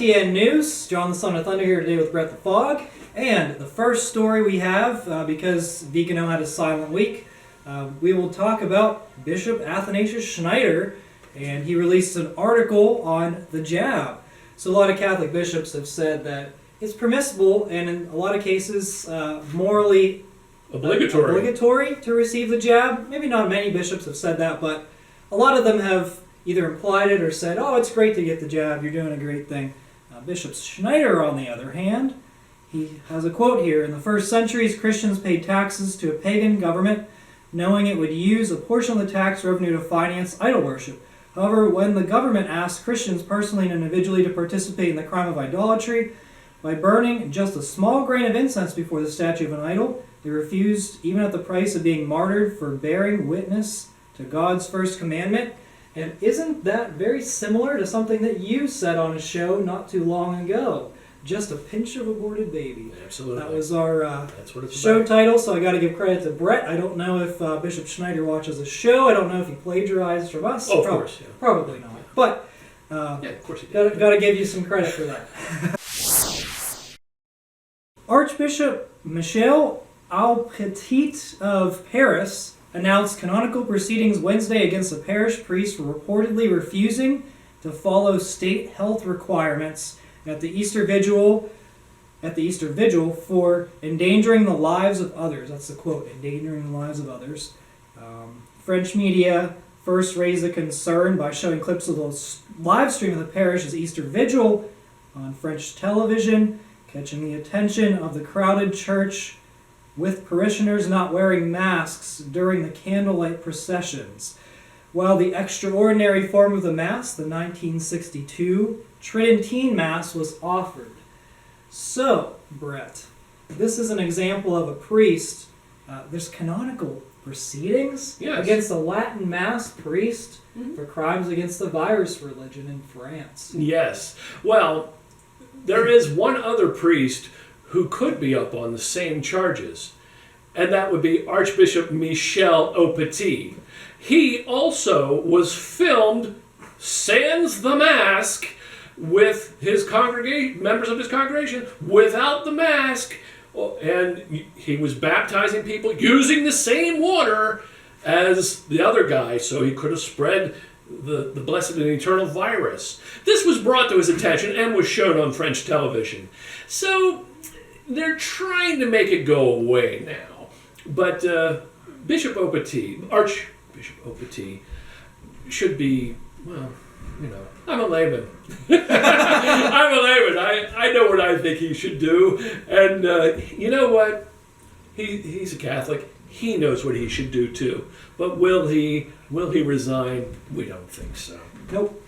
EVTN News. John the Son of Thunder here today with Brett the Fog. And the first story we have, because Vigano had a silent week, we will talk about Bishop Athanasius Schneider, and he released an article on the jab. So a lot of Catholic bishops have said that it's permissible and in a lot of cases morally obligatory to receive the jab. Maybe not many bishops have said that, but a lot of them have either implied it or said, oh, it's great to get the jab, you're doing a great thing. Bishop Schneider, on the other hand, he has a quote here: in the first centuries, Christians paid taxes to a pagan government, knowing it would use a portion of the tax revenue to finance idol worship. However, when the government asked Christians personally and individually to participate in the crime of idolatry by burning just a small grain of incense before the statue of an idol, they refused even at the price of being martyred for bearing witness to God's first commandment. And isn't that very similar to something that you said on a show not too long ago? Just a pinch of aborted baby. Absolutely. That was our That's what it's show about. title, so I got to give credit to Brett. I don't know if Bishop Schneider watches the show. I don't know if he plagiarized from us. Oh, of course, yeah. Probably not. But Yeah, of course he did. got to give you some credit for that. Archbishop Michel Alpetit of Paris announced canonical proceedings Wednesday against a parish priest for reportedly refusing to follow state health requirements at the Easter Vigil for endangering the lives of others. That's the quote, endangering the lives of others. French media first raised the concern by showing clips of the live stream of the parish's Easter Vigil on French television, catching the attention of the crowded church with parishioners not wearing masks during the candlelight processions. While the extraordinary form of the Mass, the 1962 Tridentine Mass, was offered. So, Brett, this is an example of a priest. There's canonical proceedings against a Latin Mass priest for crimes against the virus religion in France. Yes. Well, there is one other priest who could be up on the same charges, and that would be Archbishop Michel Aupetit. He also was filmed sans the mask with his members of his congregation without the mask, and he was baptizing people using the same water as the other guy, so he could have spread the blessed and eternal virus. This was brought to his attention and was shown on French television. So they're trying to make it go away now. But Archbishop Aupetit, should be, well, you know, I'm a layman. I'm a layman. I know what I think he should do. And you know what? He's a Catholic. He knows what he should do too. But will he resign? We don't think so. Nope.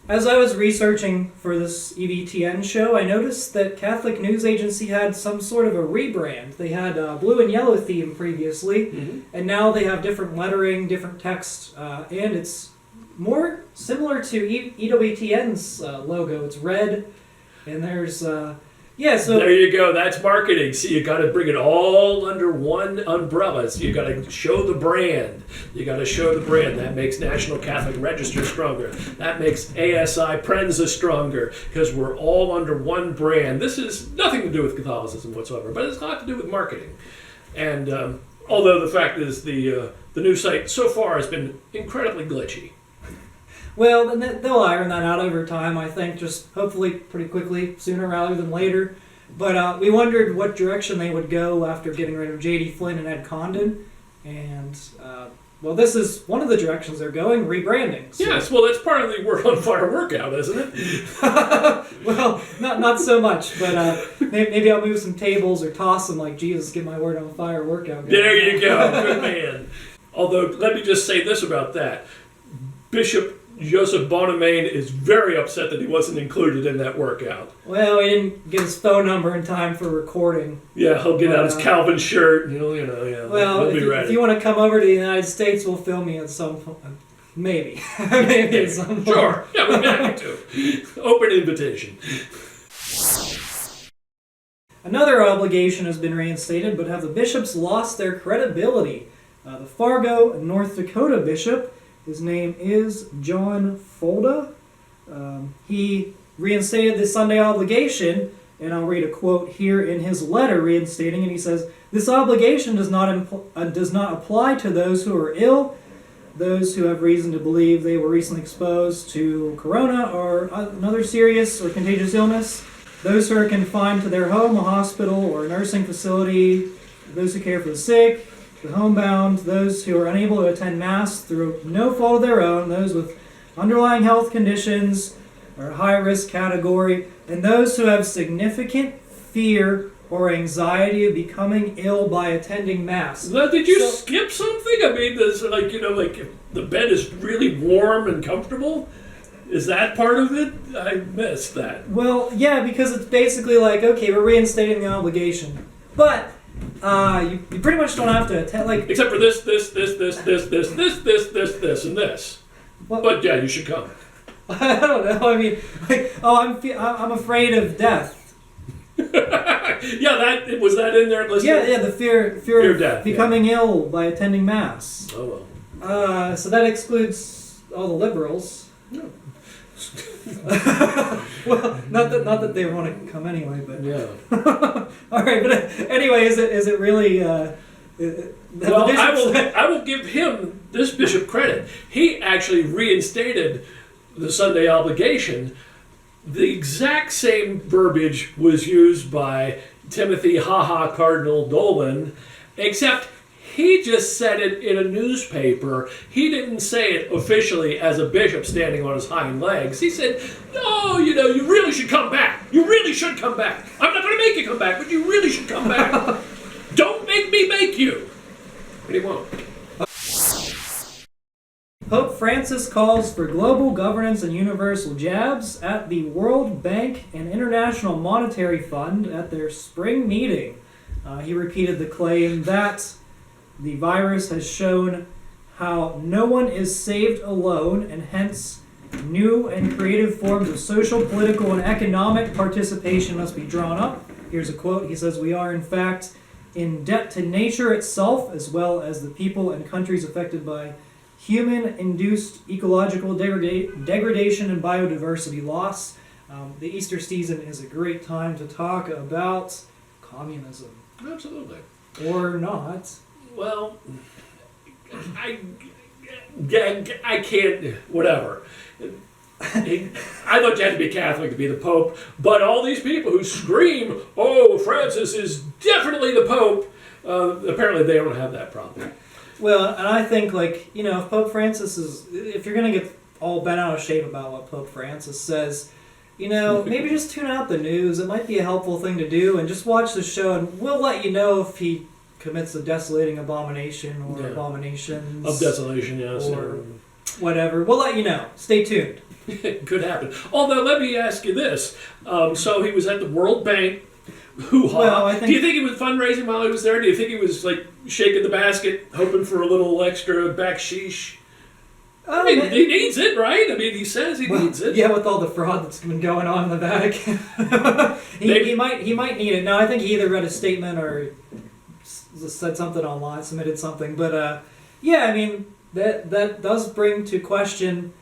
As I was researching for this EVTN show, I noticed that Catholic News Agency had some sort of a rebrand. They had a blue and yellow theme previously, and now they have different lettering, different text, and it's more similar to EWTN's logo. It's red, and there's so there you go. That's marketing. See, you got to bring it all under one umbrella. So you got to show the brand. That makes National Catholic Register stronger. That makes ASI Prensa stronger, because we're all under one brand. This is nothing to do with Catholicism whatsoever, but it's a lot to do with marketing. And although the fact is the new site so far has been incredibly glitchy. Well, and they'll iron that out over time, I think, just hopefully pretty quickly, sooner rather than later. But we wondered what direction they would go after getting rid of J.D. Flynn and Ed Condon. And, well, this is one of the directions they're going, rebranding. So. Yes, well, that's part of the Word on Fire workout, isn't it? Well, not so much, but maybe I'll move some tables or toss them like Jesus, get my Word on Fire workout going. There you go, good man. Although, let me just say this about that. Bishop Joseph Bonamain is very upset that he wasn't included in that workout. Well, he didn't get his phone number in time for recording. Yeah, he'll get out his Calvin shirt and he'll be ready. If you want to come over to the United States, we'll film you at some point. Maybe. Maybe at some point. Sure. Yeah, we'd be happy to. Open invitation. Another obligation has been reinstated, but have the bishops lost their credibility? The Fargo, North Dakota bishop, his name is John Folda, he reinstated the Sunday obligation, and I'll read a quote here in his letter reinstating it. He says, "This obligation does not apply to those who are ill, those who have reason to believe they were recently exposed to corona or another serious or contagious illness, those who are confined to their home, a hospital, or a nursing facility, those who care for the sick, the homebound, those who are unable to attend Mass through no fault of their own, those with underlying health conditions or a high-risk category, and those who have significant fear or anxiety of becoming ill by attending Mass." Now, did you skip something? I mean, there's like if the bed is really warm and comfortable. Is that part of it? I missed that. Well, yeah, because it's basically like, okay, we're reinstating the obligation, but you pretty much don't have to attend, like, Except for this, and this. what, But yeah, you should come. I don't know. I mean, like, I'm afraid of death. Yeah, that was that in there. Yeah, the fear of death, becoming ill by attending Mass. Oh well. So that excludes all the liberals. No. Well, not that they want to come anyway, but Yeah. all right. But anyway, is it really? Well, I will give him this bishop credit. He actually reinstated the Sunday obligation. The exact same verbiage was used by Timothy Cardinal Dolan, except he just said it in a newspaper. He didn't say it officially as a bishop standing on his hind legs. He said, "No, you really should come back. You really should come back. I'm not going to make you come back, but you really should come back. Don't make me make you." But he won't. Pope Francis calls for global governance and universal jabs at the World Bank and International Monetary Fund at their spring meeting. He repeated the claim that the virus has shown how no one is saved alone, and hence new and creative forms of social, political, and economic participation must be drawn up. Here's a quote. He says, "We are in fact in debt to nature itself, as well as the people and countries affected by human-induced ecological degradation and biodiversity loss." The Easter season is a great time to talk about communism. Absolutely. Or not. Well, I can't, whatever. I thought you had to be Catholic to be the Pope, but all these people who scream, "Oh, Francis is definitely the Pope," apparently they don't have that problem. Well, and I think, like, if Pope Francis if you're going to get all bent out of shape about what Pope Francis says, maybe just tune out the news. It might be a helpful thing to do, and just watch the show, and we'll let you know if he commits a desolating abomination or abominations. Of desolation, yes. Or whatever. We'll let you know. Stay tuned. Could happen. Although, let me ask you this. So he was at the World Bank. Hoo-ha. Well, do you think he was fundraising while he was there? Do you think he was like shaking the basket, hoping for a little extra backsheesh? I mean, he needs it, right? I mean, he says he needs it. Yeah, with all the fraud that's been going on in the Vatican, he might need it. No, I think he either read a statement or said something online, submitted something. But yeah, I mean that does bring to question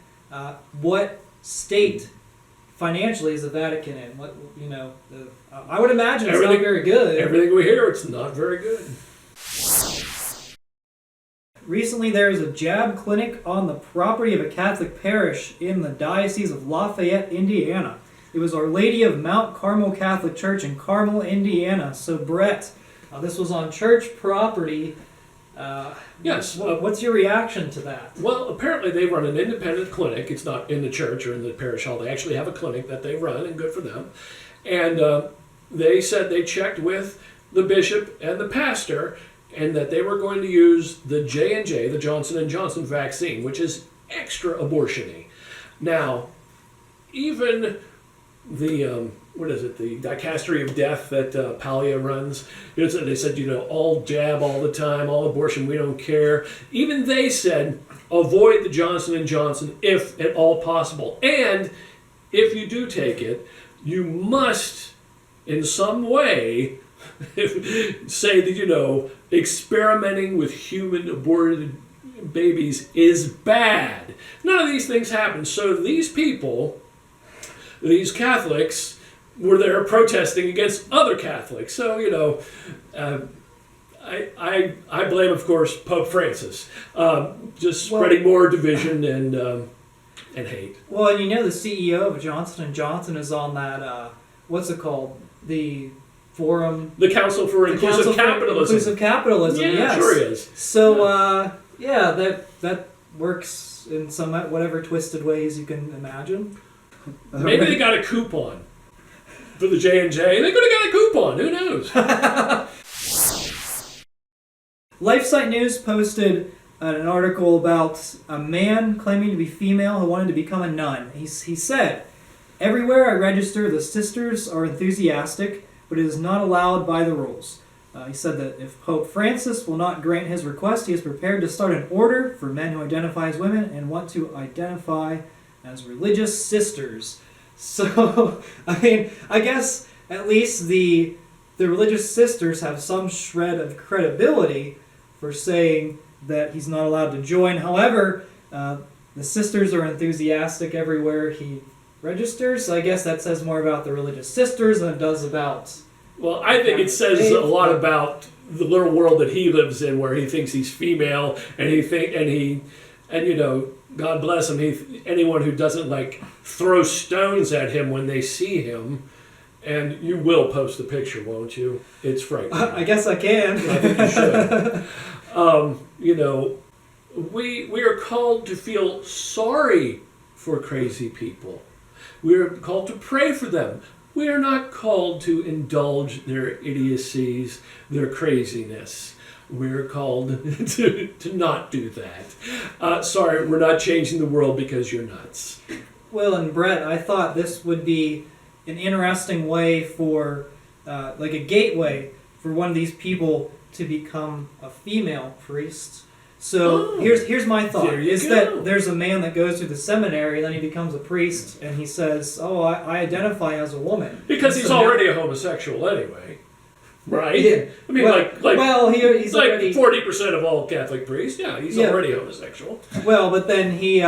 what state financially is the Vatican in. What I would imagine it's not very good. Everything we hear, it's not very good. Recently, there is a jab clinic on the property of a Catholic parish in the Diocese of Lafayette, Indiana. It was Our Lady of Mount Carmel Catholic Church in Carmel, Indiana. So, Brett, this was on church property. Yes. What's your reaction to that? Well, apparently they run an independent clinic. It's not in the church or in the parish hall. They actually have a clinic that they run, and good for them. And they said they checked with the bishop and the pastor, and that they were going to use the J&J, the Johnson & Johnson vaccine, which is extra abortion-y. Now, even the, the dicastery of death that Palia runs, they said, all jab all the time, all abortion, we don't care. Even they said, avoid the Johnson & Johnson if at all possible. And if you do take it, you must, in some way, say that, experimenting with human aborted babies is bad. None of these things happen. So these people these Catholics were there protesting against other Catholics. So, I blame, of course, Pope Francis, just spreading more division and hate. Well, and the CEO of Johnson & Johnson is on that, what's it called? The forum... The Council for Inclusive Capitalism. Inclusive Capitalism, yeah, yes. Sure is. So, that works in some whatever twisted ways you can imagine. Maybe they got a coupon for the J&J. They could have got a coupon. Who knows? LifeSite News posted an article about a man claiming to be female who wanted to become a nun. He said, "Everywhere I register, the sisters are enthusiastic, but it is not allowed by the rules." He said that if Pope Francis will not grant his request, he is prepared to start an order for men who identify as women and want to identify as religious sisters. So, I guess at least the religious sisters have some shred of credibility for saying that he's not allowed to join. However, the sisters are enthusiastic everywhere he registers. So I guess that says more about the religious sisters than it does about... Well, I think it says a lot about the little world that he lives in, where he thinks he's female, and God bless him. Anyone who doesn't throw stones at him when they see him, and you will post the picture, won't you? It's frightening. I guess I can. I think you should. We are called to feel sorry for crazy people. We are called to pray for them. We are not called to indulge their idiocies, their craziness. We're called to not do that. Sorry, we're not changing the world because you're nuts. Well, and Brett, I thought this would be an interesting way for, a gateway for one of these people to become a female priest. So here's my thought, that there's a man that goes through the seminary and then he becomes a priest and he says, I identify as a woman. Because he's already a homosexual anyway. Right? Yeah. I mean, he's like already 40% of all Catholic priests. Yeah, he's already homosexual. Well, but then he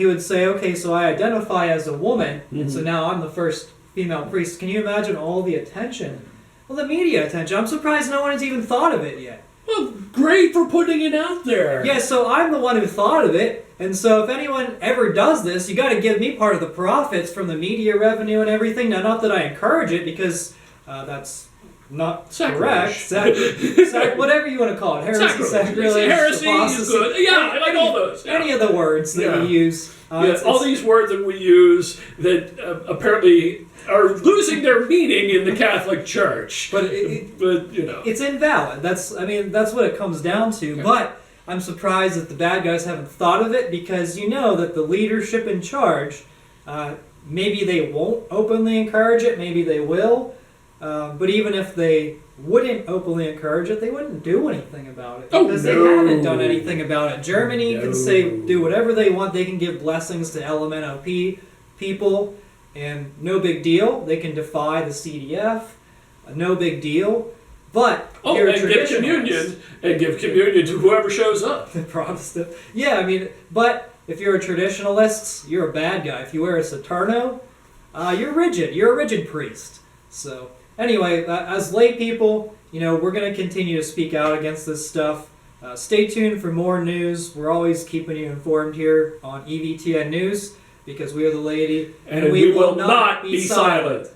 would say, okay, so I identify as a woman, and so now I'm the first female priest. Can you imagine all the attention? Well, the media attention. I'm surprised no one has even thought of it yet. Well, great for putting it out there. Yeah, so I'm the one who thought of it, and so if anyone ever does this, you got to give me part of the profits from the media revenue and everything. Now, not that I encourage it, because that's not correct. Whatever you want to call it. Heresy, sacrilege, heresy apostasy. Is good. Yeah, I like all those. Yeah. Any of the words that we use. All these words that we use that apparently are losing their meaning in the Catholic Church. But it's invalid. That's what it comes down to. Okay. But I'm surprised that the bad guys haven't thought of it, because that the leadership in charge, maybe they won't openly encourage it, maybe they will. But even if they wouldn't openly encourage it, they wouldn't do anything about it. Because they haven't done anything about it. Germany can do whatever they want. They can give blessings to LMNOP people, and no big deal. They can defy the CDF, no big deal. But give communion to whoever shows up. The Protestant. Yeah, but if you're a traditionalist, you're a bad guy. If you wear a Saturno, you're rigid. You're a rigid priest. So anyway, as lay people, we're going to continue to speak out against this stuff. Stay tuned for more news. We're always keeping you informed here on EVTN News, because we are the laity, and we will not be silent.